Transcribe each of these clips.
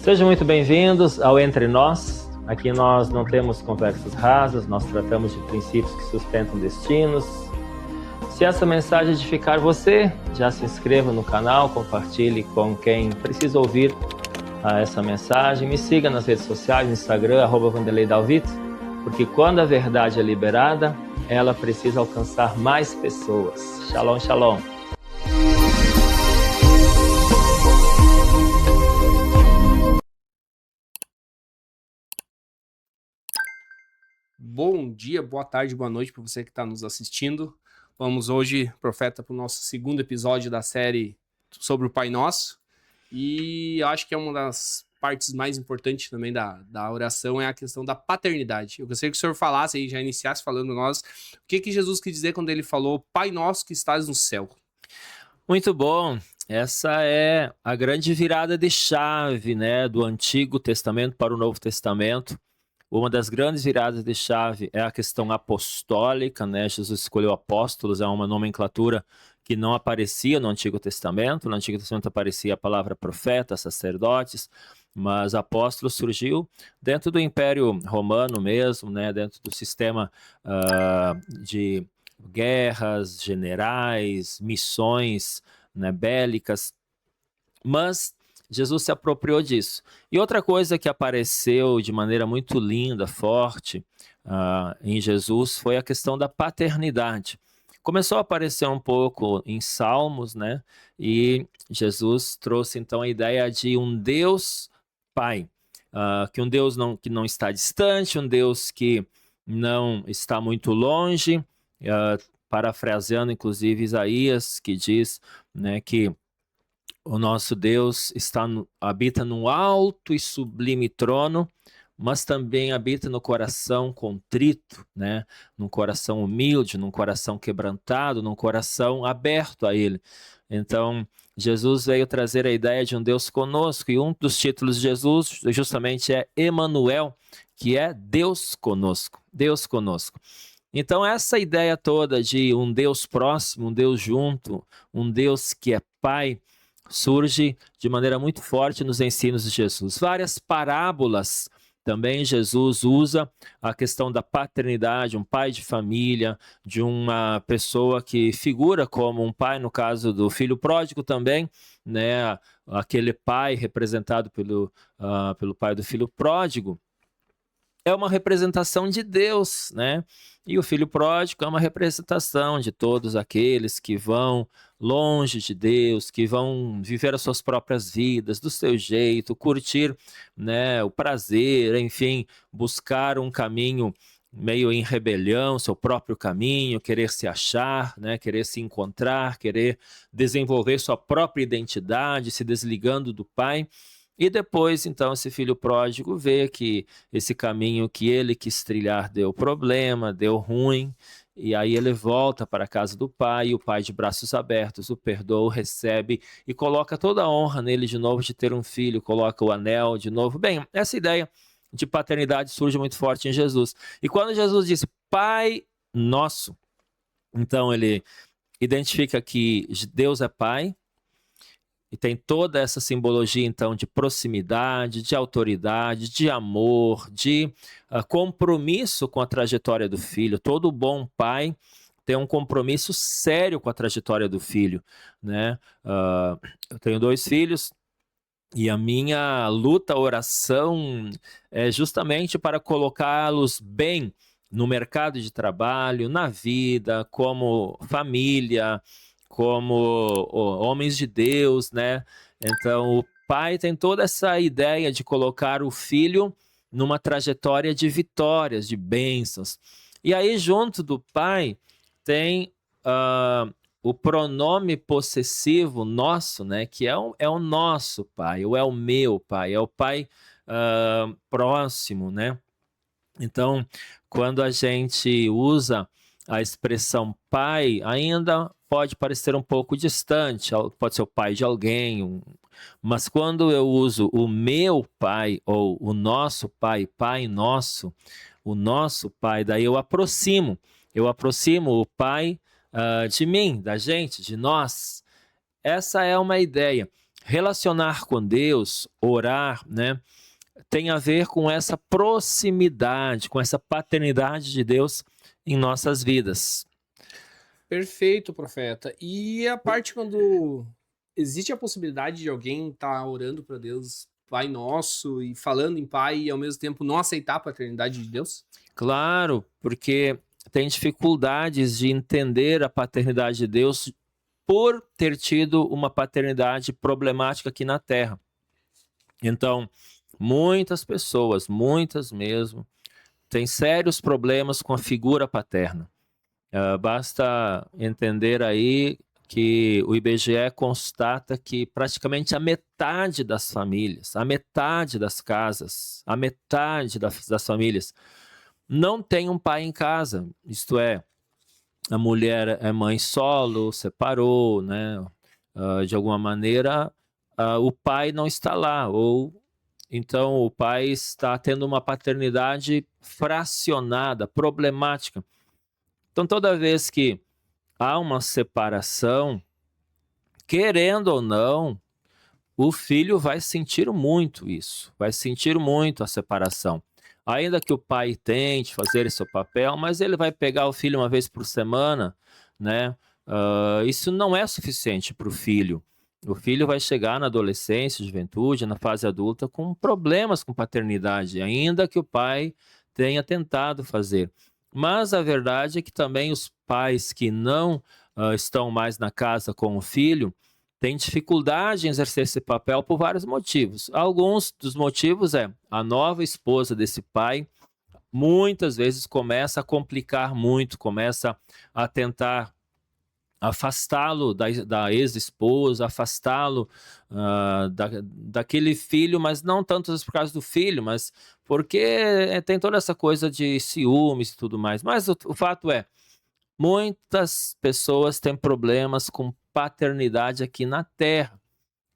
Sejam muito bem-vindos ao Entre Nós. Aqui nós não temos conversas rasas, nós tratamos de princípios que sustentam destinos. Se essa mensagem edificar você, já se inscreva no canal, compartilhe com quem precisa ouvir essa mensagem. Me siga nas redes sociais, no Instagram, @VanderleiDalvito, porque quando a verdade é liberada, ela precisa alcançar mais pessoas. Shalom, shalom. Bom dia, boa tarde, boa noite para você que está nos assistindo. Vamos hoje, profeta, para o nosso segundo episódio da série sobre o Pai Nosso. E eu acho que é uma das partes mais importantes também da oração é a questão da paternidade. Eu gostaria que o senhor falasse aí, já iniciasse falando nós, o que Jesus quis dizer quando ele falou Pai Nosso que estás no céu. Muito bom. Essa é a grande virada de chave, né, do Antigo Testamento para o Novo Testamento. Uma das grandes viradas de chave é a questão apostólica, né? Jesus escolheu apóstolos, é uma nomenclatura que não aparecia no Antigo Testamento. No Antigo Testamento aparecia a palavra profeta, sacerdotes, mas apóstolo surgiu dentro do Império Romano mesmo, né? Dentro do sistema de guerras, generais, missões, né, bélicas. Mas Jesus se apropriou disso. E outra coisa que apareceu de maneira muito linda, forte, em Jesus foi a questão da paternidade. Começou a aparecer um pouco em Salmos, né? E Jesus trouxe então a ideia de um Deus Pai, que um Deus que não está distante, um Deus que não está muito longe, parafraseando inclusive Isaías, que diz, né, que o nosso Deus habita num alto e sublime trono, mas também habita no coração contrito, né? Num coração humilde, num coração quebrantado, num coração aberto a Ele. Então, Jesus veio trazer a ideia de um Deus conosco, e um dos títulos de Jesus justamente é Emanuel, que é Deus conosco, Deus conosco. Então, essa ideia toda de um Deus próximo, um Deus junto, um Deus que é Pai, surge de maneira muito forte nos ensinos de Jesus. Várias parábolas também Jesus usa a questão da paternidade, um pai de família, de uma pessoa que figura como um pai, no caso do filho pródigo também, né? Aquele pai representado pelo pai do filho pródigo, é uma representação de Deus, né? E o filho pródigo é uma representação de todos aqueles que vão longe de Deus, que vão viver as suas próprias vidas, do seu jeito, curtir, né, o prazer, enfim, buscar um caminho meio em rebelião, seu próprio caminho, querer se achar, né, querer se encontrar, querer desenvolver sua própria identidade, se desligando do pai. E depois, então, esse filho pródigo vê que esse caminho que ele quis trilhar deu problema, deu ruim, e aí ele volta para a casa do pai, e o pai de braços abertos o perdoa, o recebe e coloca toda a honra nele de novo de ter um filho, coloca o anel de novo. Bem, essa ideia de paternidade surge muito forte em Jesus. E quando Jesus disse Pai Nosso, então ele identifica que Deus é Pai, e tem toda essa simbologia, então, de proximidade, de autoridade, de amor, de compromisso com a trajetória do filho. Todo bom pai tem um compromisso sério com a trajetória do filho, né? Eu tenho 2 filhos, e a minha luta, oração, é justamente para colocá-los bem no mercado de trabalho, na vida, como família, como homens de Deus, né? Então, o pai tem toda essa ideia de colocar o filho numa trajetória de vitórias, de bênçãos. E aí, junto do pai, tem o pronome possessivo nosso, né? Que é o nosso pai, ou é o meu pai, é o pai próximo, né? Então, quando a gente usa a expressão pai, ainda pode parecer um pouco distante, pode ser o pai de alguém, mas quando eu uso o meu pai ou o nosso pai, pai nosso, o nosso pai, daí eu aproximo o pai de mim, da gente, de nós. Essa é uma ideia. relacionar com Deus, orar, né, tem a ver com essa proximidade, com essa paternidade de Deus em nossas vidas. Perfeito, profeta. E a parte quando existe a possibilidade de alguém estar orando para Deus, Pai Nosso, e falando em Pai, e ao mesmo tempo não aceitar a paternidade de Deus? Claro, porque tem dificuldades de entender a paternidade de Deus por ter tido uma paternidade problemática aqui na Terra. Então, muitas pessoas, muitas mesmo, têm sérios problemas com a figura paterna. Basta entender aí que o IBGE constata que praticamente a metade das famílias, a metade das casas, a metade das famílias não tem um pai em casa. Isto é, a mulher é mãe solo, separou, né? De alguma maneira, o pai não está lá, ou então o pai está tendo uma paternidade fracionada, problemática. Então, toda vez que há uma separação, querendo ou não, o filho vai sentir muito isso, vai sentir muito a separação. Ainda que o pai tente fazer esse seu papel, mas ele vai pegar o filho uma vez por semana, né? Isso não é suficiente para o filho. O filho vai chegar na adolescência, juventude, na fase adulta, com problemas com paternidade, ainda que o pai tenha tentado fazer. Mas a verdade é que também os pais que não estão mais na casa com o filho têm dificuldade em exercer esse papel por vários motivos. Alguns dos motivos é a nova esposa desse pai muitas vezes começa a complicar muito, começa a tentar afastá-lo da ex-esposa, afastá-lo daquele filho, mas não tanto por causa do filho, mas porque tem toda essa coisa de ciúmes e tudo mais. Mas o fato é, muitas pessoas têm problemas com paternidade aqui na Terra.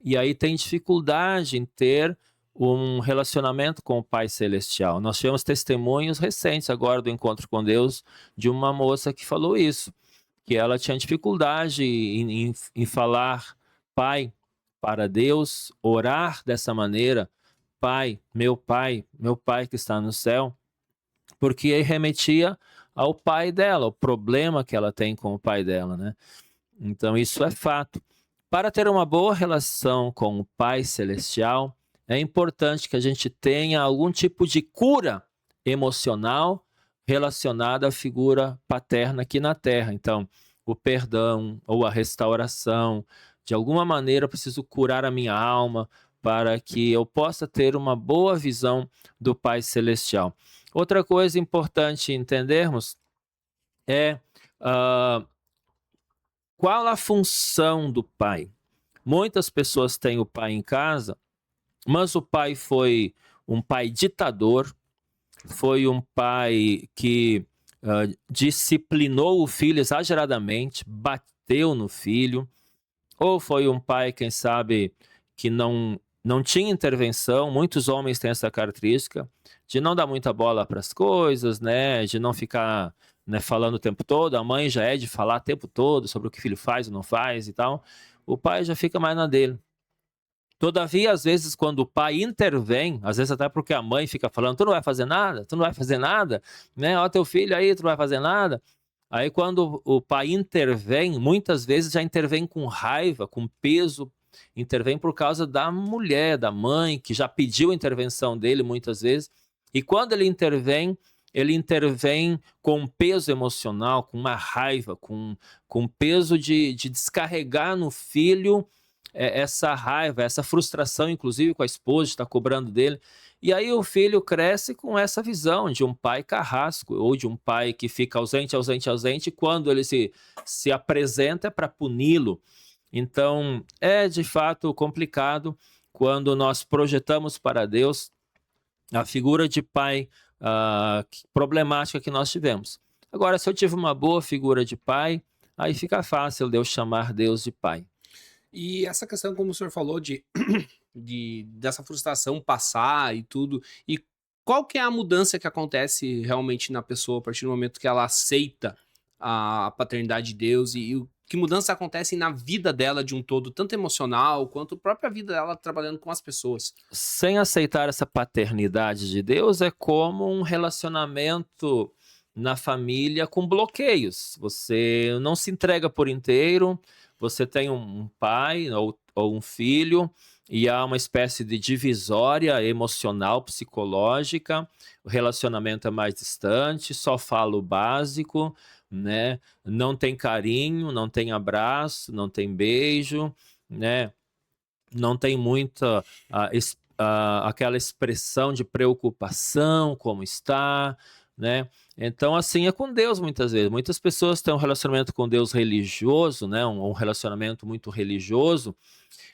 E aí tem dificuldade em ter um relacionamento com o Pai Celestial. Nós tivemos testemunhos recentes agora do Encontro com Deus de uma moça que falou isso, que ela tinha dificuldade em falar Pai para Deus, orar dessa maneira, Pai que está no céu, porque remetia ao pai dela, o problema que ela tem com o pai dela, né? Então isso é fato. Para ter uma boa relação com o Pai Celestial, é importante que a gente tenha algum tipo de cura emocional relacionada à figura paterna aqui na Terra. Então, o perdão ou a restauração, de alguma maneira eu preciso curar a minha alma para que eu possa ter uma boa visão do Pai Celestial. Outra coisa importante entendermos é qual a função do pai. Muitas pessoas têm o pai em casa, mas o pai foi um pai ditador, foi um pai que disciplinou o filho exageradamente, bateu no filho, ou foi um pai, quem sabe, que não tinha intervenção. Muitos homens têm essa característica de não dar muita bola para as coisas, né? De não ficar, né, falando o tempo todo. A mãe já é de falar o tempo todo sobre o que o filho faz ou não faz e tal. O pai já fica mais na dele. Todavia, às vezes, quando o pai intervém, às vezes até porque a mãe fica falando, tu não vai fazer nada, tu não vai fazer nada, né? Ó, teu filho aí, tu não vai fazer nada. Aí quando o pai intervém, muitas vezes já intervém com raiva, com peso, intervém por causa da mulher, da mãe, que já pediu a intervenção dele muitas vezes. E quando ele intervém com um peso emocional, com uma raiva, com peso de descarregar no filho essa raiva, essa frustração, inclusive com a esposa, está cobrando dele. E aí o filho cresce com essa visão de um pai carrasco, ou de um pai que fica ausente, e quando ele se apresenta é para puni-lo. Então, é de fato complicado quando nós projetamos para Deus a figura de pai problemática que nós tivemos. Agora, se eu tive uma boa figura de pai, aí fica fácil de eu chamar Deus de pai. E essa questão, como o senhor falou, dessa frustração passar e tudo, e qual que é a mudança que acontece realmente na pessoa a partir do momento que ela aceita a paternidade de Deus, e que mudanças acontecem na vida dela de um todo, tanto emocional quanto a própria vida dela trabalhando com as pessoas. Sem aceitar essa paternidade de Deus é como um relacionamento na família com bloqueios. Você não se entrega por inteiro, você tem um pai ou um filho e há uma espécie de divisória emocional, psicológica, o relacionamento é mais distante, só fala o básico, né? Não tem carinho, não tem abraço, não tem beijo, né? Não tem muita aquela expressão de preocupação, como está, né? Então, assim é com Deus muitas vezes. Muitas pessoas têm um relacionamento com Deus religioso, né? Um relacionamento muito religioso,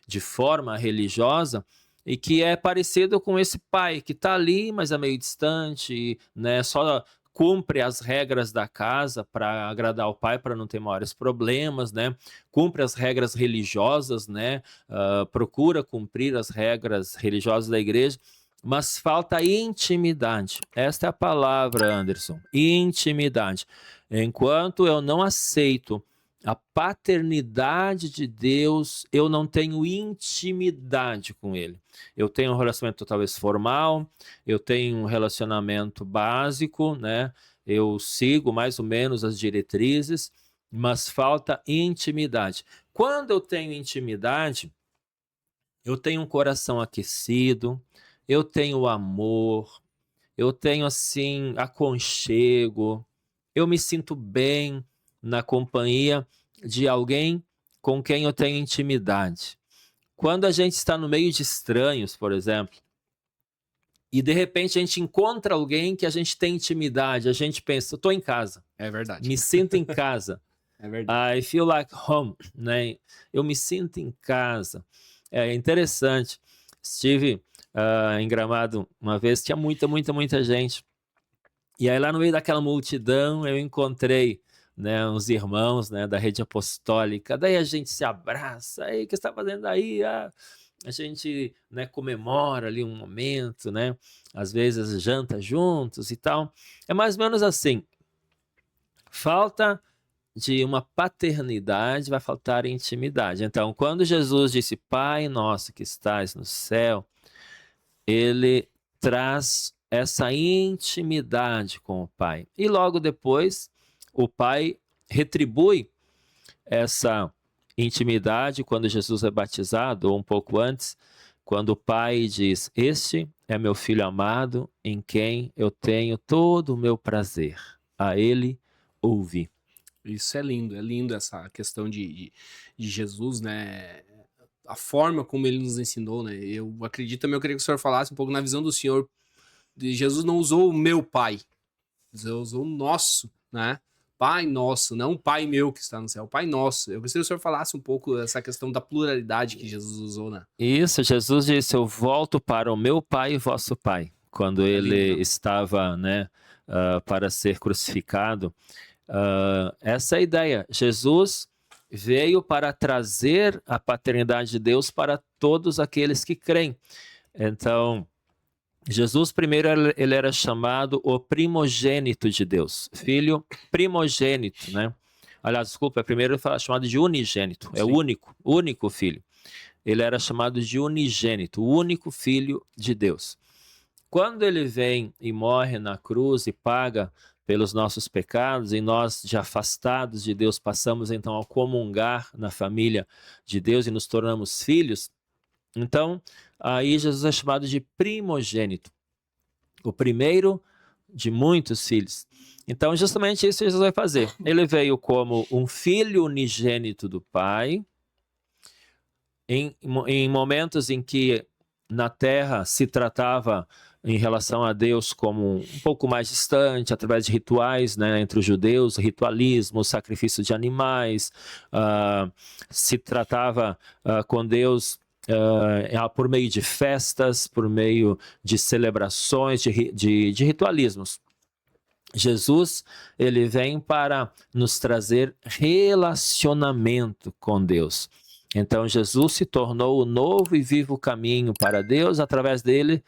de forma religiosa, e que é parecido com esse pai que está ali, mas é meio distante, né? Só cumpre as regras da casa para agradar o pai, para não ter maiores problemas, né? Cumpre as regras religiosas, né? Procura cumprir as regras religiosas da igreja, mas falta intimidade. Esta é a palavra, Anderson, intimidade. Enquanto eu não aceito a paternidade de Deus, eu não tenho intimidade com ele. Eu tenho um relacionamento talvez formal, eu tenho um relacionamento básico, né? Eu sigo mais ou menos as diretrizes, mas falta intimidade. Quando eu tenho intimidade, eu tenho um coração aquecido, eu tenho amor, eu tenho assim aconchego, eu me sinto bem na companhia de alguém com quem eu tenho intimidade. Quando a gente está no meio de estranhos, por exemplo, e de repente a gente encontra alguém que a gente tem intimidade, a gente pensa, eu estou em casa. É verdade. Me sinto em casa. É verdade. I feel like home, né? Eu me sinto em casa. É interessante. Estive em Gramado uma vez, tinha muita gente. E aí lá no meio daquela multidão eu encontrei, né, uns irmãos, né, da rede apostólica. Daí a gente se abraça. Aí, o que você está fazendo aí? A gente, né, comemora ali um momento, né? Às vezes janta juntos e tal. É mais ou menos assim. Falta de uma paternidade, vai faltar intimidade. Então, quando Jesus disse, Pai nosso que estás no céu, ele traz essa intimidade com o Pai. E logo depois, o Pai retribui essa intimidade quando Jesus é batizado, ou um pouco antes, quando o Pai diz, este é meu Filho amado, em quem eu tenho todo o meu prazer. A ele ouvi. Isso é lindo essa questão de Jesus, né? A forma como ele nos ensinou, né? Eu acredito também, eu queria que o senhor falasse um pouco na visão do senhor. Jesus não usou o meu pai, Jesus usou o nosso, né? Pai nosso, não o pai meu que está no céu, o pai nosso. Eu gostaria que o senhor falasse um pouco dessa questão da pluralidade que Jesus usou, né? Isso, Jesus disse, eu volto para o meu pai e vosso pai, quando ele lindo, né? estava, né, para ser crucificado. Essa é a ideia. Jesus veio para trazer a paternidade de Deus para todos aqueles que creem. Então, Jesus primeiro ele era chamado o primogênito de Deus, filho primogênito, né? Aliás, desculpa, primeiro ele foi chamado de unigênito, é o único filho. Ele era chamado de unigênito, o único filho de Deus. Quando ele vem e morre na cruz e paga pelos nossos pecados, e nós, de afastados de Deus, passamos então a comungar na família de Deus e nos tornamos filhos, então aí Jesus é chamado de primogênito, o primeiro de muitos filhos. Então justamente isso Jesus vai fazer. Ele veio como um filho unigênito do Pai, em momentos em que na terra se tratava em relação a Deus como um pouco mais distante, através de rituais, né, entre os judeus, ritualismo, sacrifício de animais, se tratava com Deus por meio de festas, por meio de celebrações, de ritualismos. Jesus, ele vem para nos trazer relacionamento com Deus. Então Jesus se tornou o novo e vivo caminho para Deus. Através dele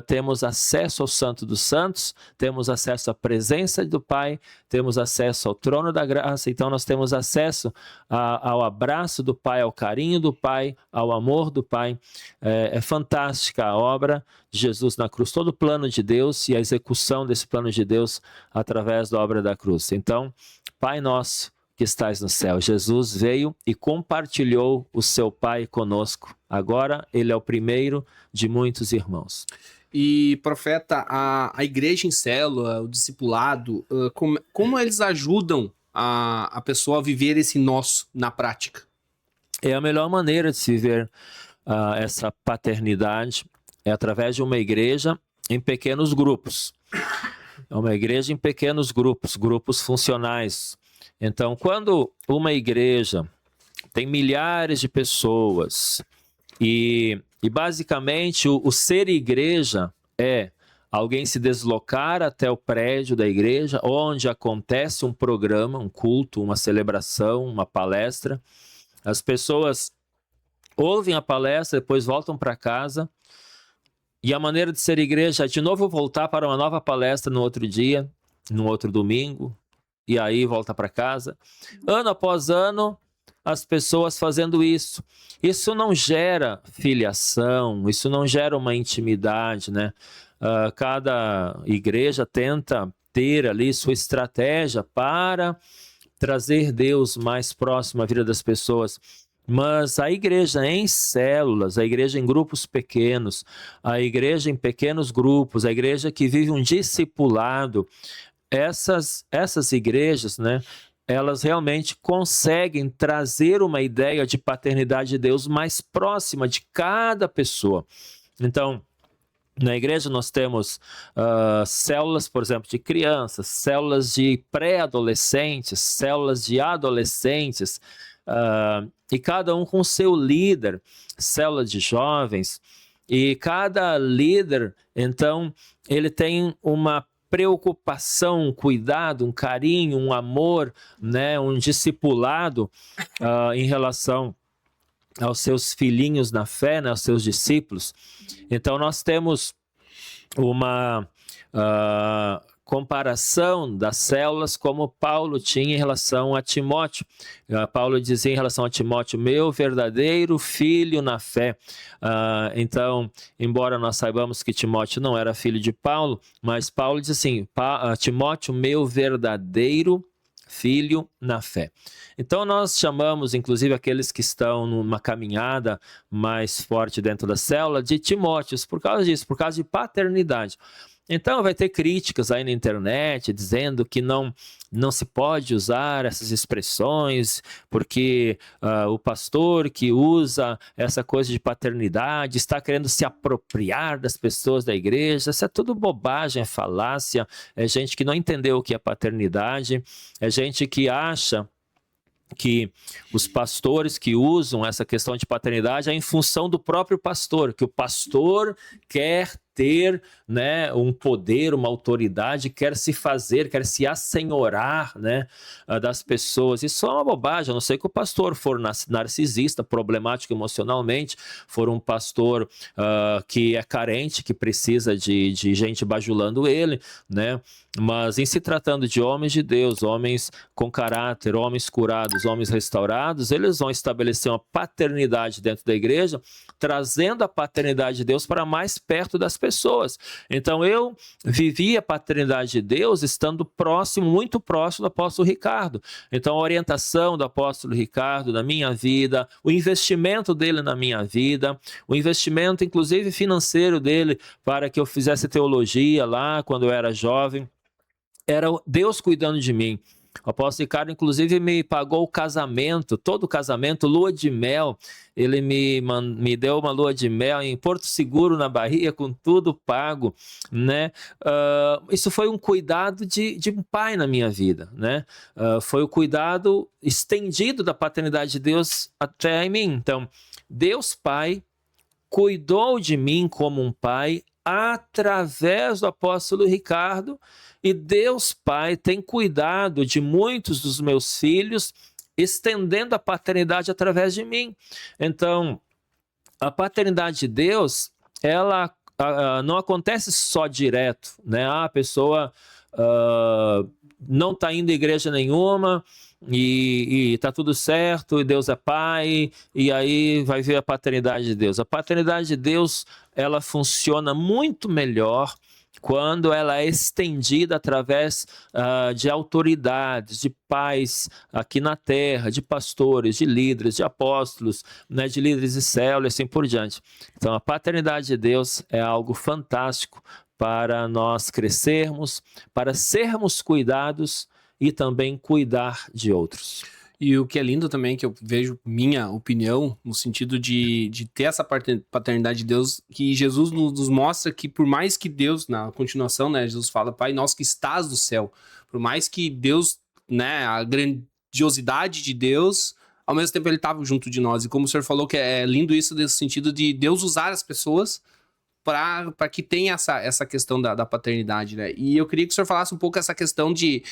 temos acesso ao Santo dos Santos, temos acesso à presença do Pai, temos acesso ao trono da graça. Então nós temos acesso ao abraço do Pai, ao carinho do Pai, ao amor do Pai. É fantástica a obra de Jesus na cruz, todo o plano de Deus e a execução desse plano de Deus através da obra da cruz. Então, Pai nosso que estás no céu. Jesus veio e compartilhou o seu Pai conosco. Agora ele é o primeiro de muitos irmãos. E, profeta, a igreja em célula, o discipulado, como eles ajudam a pessoa a viver esse nós na prática? É a melhor maneira de se viver essa paternidade, é através de uma igreja em pequenos grupos. É uma igreja em pequenos grupos, grupos funcionais. Então, quando uma igreja tem milhares de pessoas e basicamente o ser igreja é alguém se deslocar até o prédio da igreja, onde acontece um programa, um culto, uma celebração, uma palestra. As pessoas ouvem a palestra, depois voltam para casa. E a maneira de ser igreja é de novo voltar para uma nova palestra no outro dia, no outro domingo. E aí volta para casa. Ano após ano, as pessoas fazendo isso. Isso não gera filiação, isso não gera uma intimidade, né? Cada igreja tenta ter ali sua estratégia para trazer Deus mais próximo à vida das pessoas. Mas a igreja em células, a igreja em grupos pequenos, a igreja em pequenos grupos, a igreja que vive um discipulado, essas igrejas, né, elas realmente conseguem trazer uma ideia de paternidade de Deus mais próxima de cada pessoa. Então, na igreja nós temos células, por exemplo, de crianças, células de pré-adolescentes, células de adolescentes, e cada um com seu líder, célula de jovens, e cada líder, então, ele tem uma preocupação, um cuidado, um carinho, um amor, né, um discipulado em relação aos seus filhinhos na fé, né, aos seus discípulos. Então nós temos uma comparação das células como Paulo tinha em relação a Timóteo. Paulo dizia em relação a Timóteo, meu verdadeiro filho na fé. Então, embora nós saibamos que Timóteo não era filho de Paulo, mas Paulo diz assim, Timóteo, meu verdadeiro filho na fé. Então nós chamamos, inclusive, aqueles que estão numa caminhada mais forte dentro da célula de Timóteos, por causa disso, por causa de paternidade. Então vai ter críticas aí na internet dizendo que não se pode usar essas expressões porque o pastor que usa essa coisa de paternidade está querendo se apropriar das pessoas da igreja. Isso é tudo bobagem, é falácia, é gente que não entendeu o que é paternidade, é gente que acha que os pastores que usam essa questão de paternidade é em função do próprio pastor, que o pastor quer ter, né, um poder, uma autoridade, quer se fazer, quer se assenhorar, né, das pessoas. Isso é uma bobagem, a não ser que o pastor for narcisista, problemático emocionalmente, for um pastor que é carente, que precisa de gente bajulando ele, né? Mas em se tratando de homens de Deus, homens com caráter, homens curados, homens restaurados, eles vão estabelecer uma paternidade dentro da igreja, trazendo a paternidade de Deus para mais perto das pessoas. Então eu vivi a paternidade de Deus estando próximo, muito próximo do apóstolo Ricardo. Então a orientação do apóstolo Ricardo na minha vida, o investimento dele na minha vida, o investimento inclusive financeiro dele para que eu fizesse teologia lá quando eu era jovem, era Deus cuidando de mim. O apóstolo Ricardo, inclusive, me pagou o casamento, todo o casamento, lua de mel. Ele me deu uma lua de mel em Porto Seguro, na Bahia, com tudo pago, né? Isso foi um cuidado de um pai na minha vida, né? Foi o cuidado estendido da paternidade de Deus até em mim. Então, Deus Pai cuidou de mim como um pai através do apóstolo Ricardo, e Deus Pai tem cuidado de muitos dos meus filhos estendendo a paternidade através de mim. Então, a paternidade de Deus, ela não acontece só direto, né? A pessoa não está indo à igreja nenhuma e está tudo certo, e Deus é pai, e aí vai ver a paternidade de Deus. A paternidade de Deus, ela funciona muito melhor quando ela é estendida através de autoridades, de pais aqui na terra, de pastores, de líderes, de apóstolos, né, de líderes de célula e assim por diante. Então, a paternidade de Deus é algo fantástico para nós crescermos, para sermos cuidados e também cuidar de outros. E o que é lindo também, que eu vejo, minha opinião, no sentido de ter essa paternidade de Deus, que Jesus nos mostra que por mais que Deus, na continuação, né, Jesus fala, Pai nosso que estás no céu, por mais que Deus, né, a grandiosidade de Deus, ao mesmo tempo ele estava junto de nós. E como o senhor falou, que é lindo isso nesse sentido de Deus usar as pessoas para que tenha essa questão da paternidade, né? E eu queria que o senhor falasse um pouco essa questão de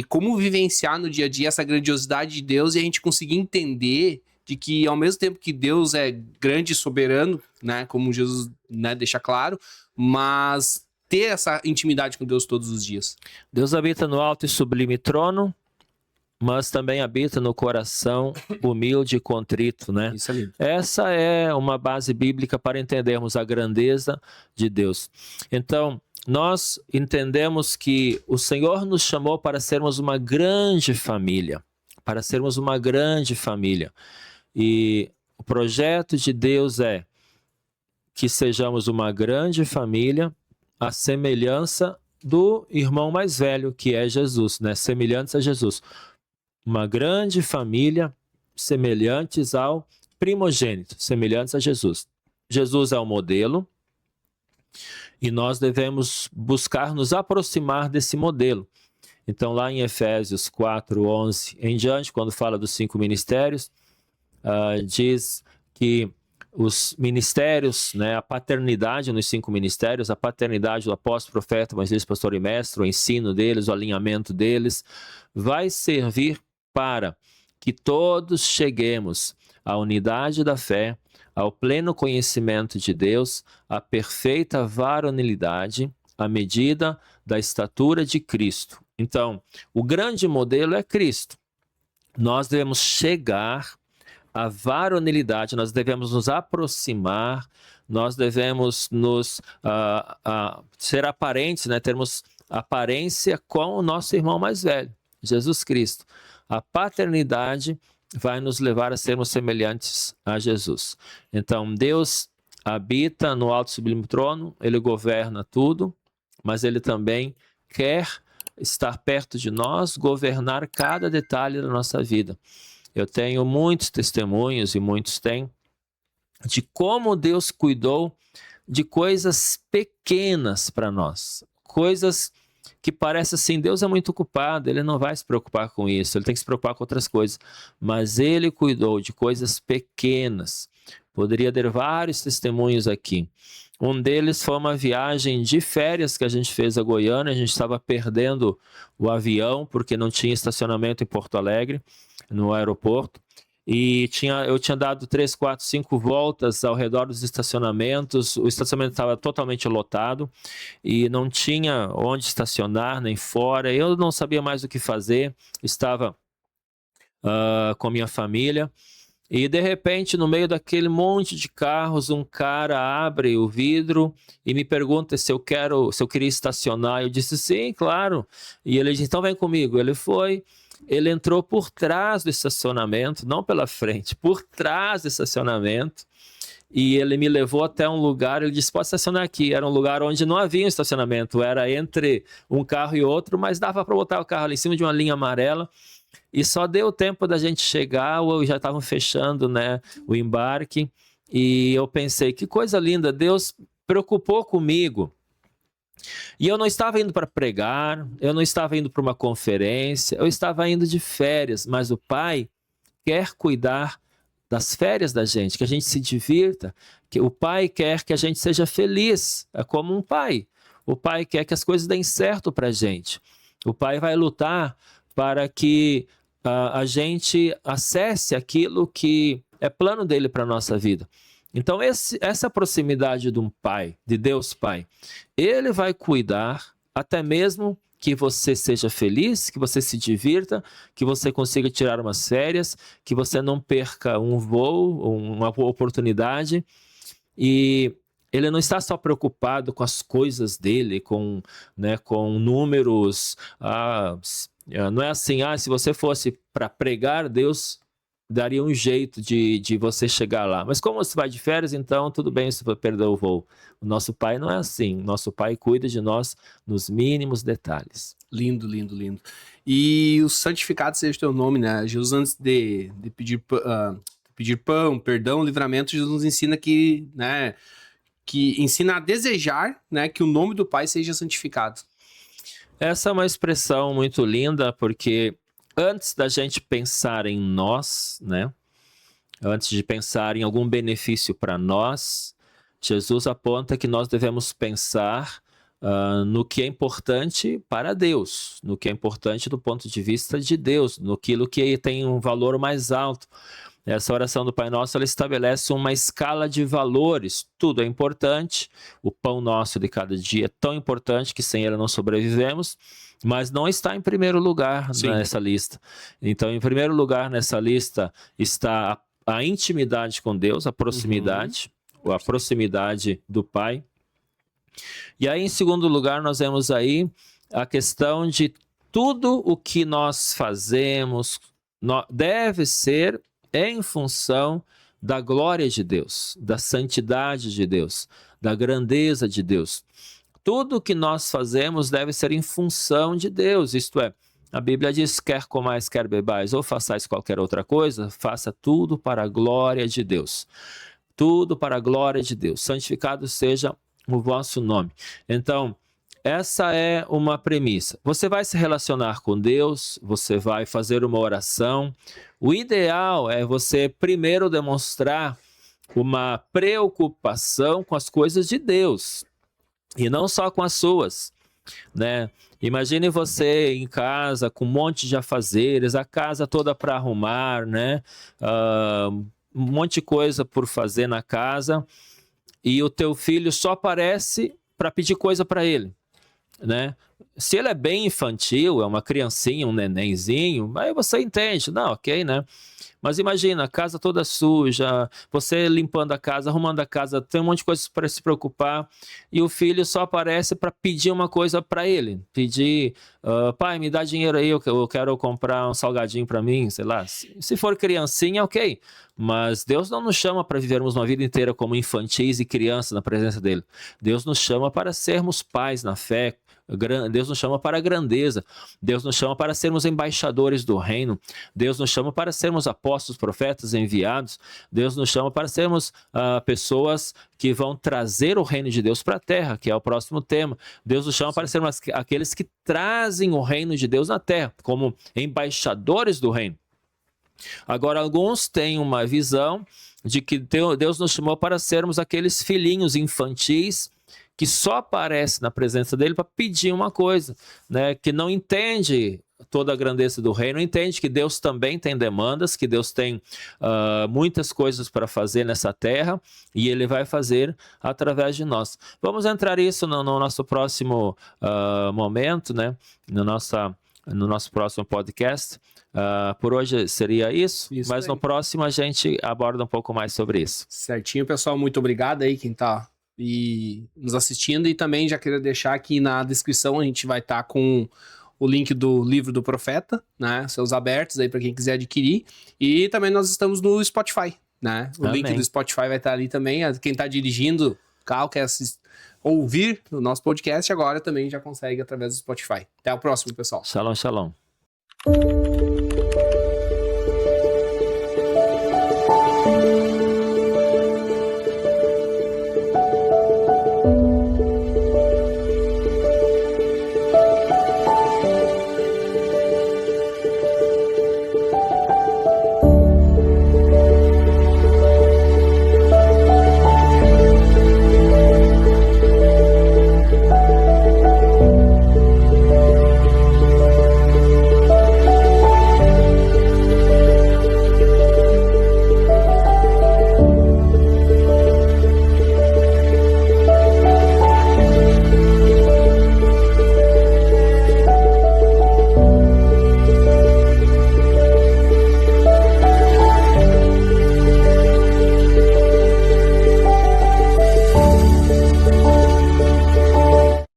como vivenciar no dia a dia essa grandiosidade de Deus e a gente conseguir entender de que, ao mesmo tempo que Deus é grande e soberano, né? Como Jesus, né, deixa claro, mas ter essa intimidade com Deus todos os dias. Deus habita no alto e sublime trono, mas também habita no coração humilde e contrito, né? Isso é lindo. Essa é uma base bíblica para entendermos a grandeza de Deus. Então, nós entendemos que o Senhor nos chamou para sermos uma grande família, para sermos uma grande família. E o projeto de Deus é que sejamos uma grande família, à semelhança do irmão mais velho, que é Jesus, né? Semelhantes a Jesus. Uma grande família, semelhantes ao primogênito, semelhantes a Jesus. Jesus é o modelo e nós devemos buscar nos aproximar desse modelo. Então, lá em Efésios 4:11 em diante, quando fala dos 5 ministérios, diz que os ministérios, né, a paternidade nos 5 ministérios, a paternidade do apóstolo, profeta, evangelista, pastor e mestre, o ensino deles, o alinhamento deles, vai servir para que todos cheguemos à unidade da fé, ao pleno conhecimento de Deus, à perfeita varonilidade, à medida da estatura de Cristo. Então, o grande modelo é Cristo. Nós devemos chegar à varonilidade, nós devemos nos aproximar, nós devemos ser aparentes, né? Termos aparência com o nosso irmão mais velho, Jesus Cristo. A paternidade vai nos levar a sermos semelhantes a Jesus. Então, Deus habita no alto e sublime trono, ele governa tudo, mas ele também quer estar perto de nós, governar cada detalhe da nossa vida. Eu tenho muitos testemunhos, e muitos têm, de como Deus cuidou de coisas pequenas para nós, coisas que parece assim, Deus é muito ocupado, ele não vai se preocupar com isso, ele tem que se preocupar com outras coisas, mas ele cuidou de coisas pequenas. Poderia ter vários testemunhos aqui. Um deles foi uma viagem de férias que a gente fez a Goiânia, a gente estava perdendo o avião porque não tinha estacionamento em Porto Alegre, no aeroporto, e eu tinha dado 3, 4, 5 voltas ao redor dos estacionamentos, o estacionamento estava totalmente lotado e não tinha onde estacionar, nem fora, eu não sabia mais o que fazer, estava com a minha família, e de repente, no meio daquele monte de carros, um cara abre o vidro e me pergunta se eu queria estacionar. Eu disse sim, claro. E ele disse, então vem comigo. Ele foi, ele entrou por trás do estacionamento, não pela frente, por trás do estacionamento. E ele me levou até um lugar, ele disse, pode estacionar aqui. Era um lugar onde não havia um estacionamento, era entre um carro e outro, mas dava para botar o carro ali em cima de uma linha amarela. E só deu tempo da gente chegar, ou já estavam fechando, né, o embarque. E eu pensei, que coisa linda, Deus preocupou comigo. E eu não estava indo para pregar, eu não estava indo para uma conferência, eu estava indo de férias, mas o Pai quer cuidar das férias da gente, que a gente se divirta, que o Pai quer que a gente seja feliz, é como um pai. O Pai quer que as coisas deem certo para a gente. O Pai vai lutar para que a gente acesse aquilo que é plano dele para a nossa vida. Então, essa proximidade de um pai, de Deus Pai, ele vai cuidar até mesmo que você seja feliz, que você se divirta, que você consiga tirar umas férias, que você não perca um voo, uma oportunidade. E ele não está só preocupado com as coisas dele, com números. Não é assim, se você fosse para pregar, Deus daria um jeito de você chegar lá. Mas como você vai de férias, então tudo bem se você perder o voo. O nosso Pai não é assim. O nosso Pai cuida de nós nos mínimos detalhes. Lindo, lindo, lindo. E o santificado seja o teu nome, né? Jesus, antes de pedir pão, perdão, livramento, Jesus nos ensina que ensina a desejar, né, que o nome do Pai seja santificado. Essa é uma expressão muito linda, porque antes da gente pensar em nós, né, antes de pensar em algum benefício para nós, Jesus aponta que nós devemos pensar no que é importante para Deus, no que é importante do ponto de vista de Deus, naquilo que tem um valor mais alto. Essa oração do Pai Nosso, ela estabelece uma escala de valores. Tudo é importante. O pão nosso de cada dia é tão importante que sem ele não sobrevivemos, mas não está em primeiro lugar nessa lista. Então, em primeiro lugar nessa lista está a intimidade com Deus, a proximidade, a proximidade do Pai. E aí, em segundo lugar, nós vemos aí a questão de tudo o que nós fazemos deve ser em função da glória de Deus, da santidade de Deus, da grandeza de Deus. Tudo o que nós fazemos deve ser em função de Deus, isto é, a Bíblia diz, quer comais, quer bebais, ou façais qualquer outra coisa, faça tudo para a glória de Deus. Tudo para a glória de Deus. Santificado seja o vosso nome. Então, essa é uma premissa. Você vai se relacionar com Deus, você vai fazer uma oração. O ideal é você primeiro demonstrar uma preocupação com as coisas de Deus e não só com as suas, né? Imagine você em casa com um monte de afazeres, a casa toda para arrumar, né? Um monte de coisa por fazer na casa e o teu filho só aparece para pedir coisa para ele, né? Se ele é bem infantil, é uma criancinha, um nenenzinho, aí você entende, não, ok, né? Mas imagina, a casa toda suja, você limpando a casa, arrumando a casa, tem um monte de coisas para se preocupar e o filho só aparece para pedir uma coisa para ele, pedir, pai, me dá dinheiro aí, eu quero comprar um salgadinho para mim, sei lá. Se for criancinha, ok, mas Deus não nos chama para vivermos uma vida inteira como infantis e crianças na presença dele. Deus nos chama para sermos pais na fé, Deus nos chama para a grandeza, Deus nos chama para sermos embaixadores do reino, Deus nos chama para sermos apóstolos, profetas, enviados, Deus nos chama para sermos pessoas que vão trazer o reino de Deus para a terra, que é o próximo tema. Deus nos chama para sermos aqueles que trazem o reino de Deus na terra, como embaixadores do reino. Agora, alguns têm uma visão de que Deus nos chamou para sermos aqueles filhinhos infantis que só aparece na presença dele para pedir uma coisa, né? Que não entende toda a grandeza do reino, entende que Deus também tem demandas, que Deus tem muitas coisas para fazer nessa terra e ele vai fazer através de nós. Vamos entrar isso no nosso próximo momento, né? No nosso próximo podcast. Por hoje seria isso mas aí. No próximo a gente aborda um pouco mais sobre isso. Certinho, pessoal. Muito obrigado aí quem está nos assistindo, e também já queria deixar aqui na descrição, a gente vai estar com o link do livro do profeta, né, seus abertos aí para quem quiser adquirir, e também nós estamos no Spotify, né, o link do Spotify vai estar ali também, quem está dirigindo carro, quer ouvir o nosso podcast agora também já consegue através do Spotify. Até o próximo, pessoal. Shalom, shalom.